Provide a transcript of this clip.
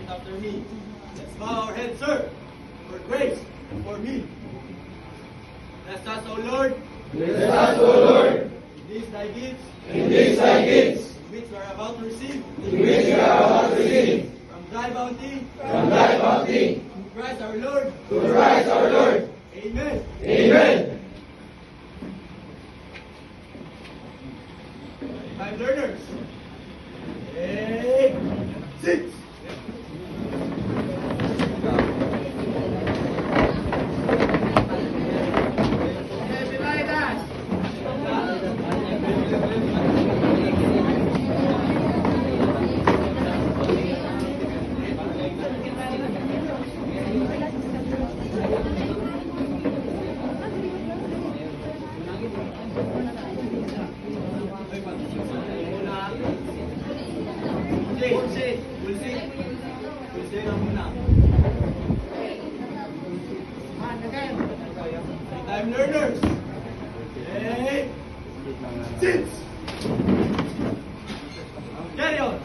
repeat after me. Let's bow our heads, sir, for grace and for me. Bless us, O Lord. Bless us, O Lord. In these thy gifts, In these thy gifts, which we are about to receive, in which we are about to receive, from thy bounty, from thy bounty, through Christ our Lord. through Christ our Lord. Amen. Amen. Time learners. 8, 6. Pulse na muna. Time learners. 8, 6. Carry on.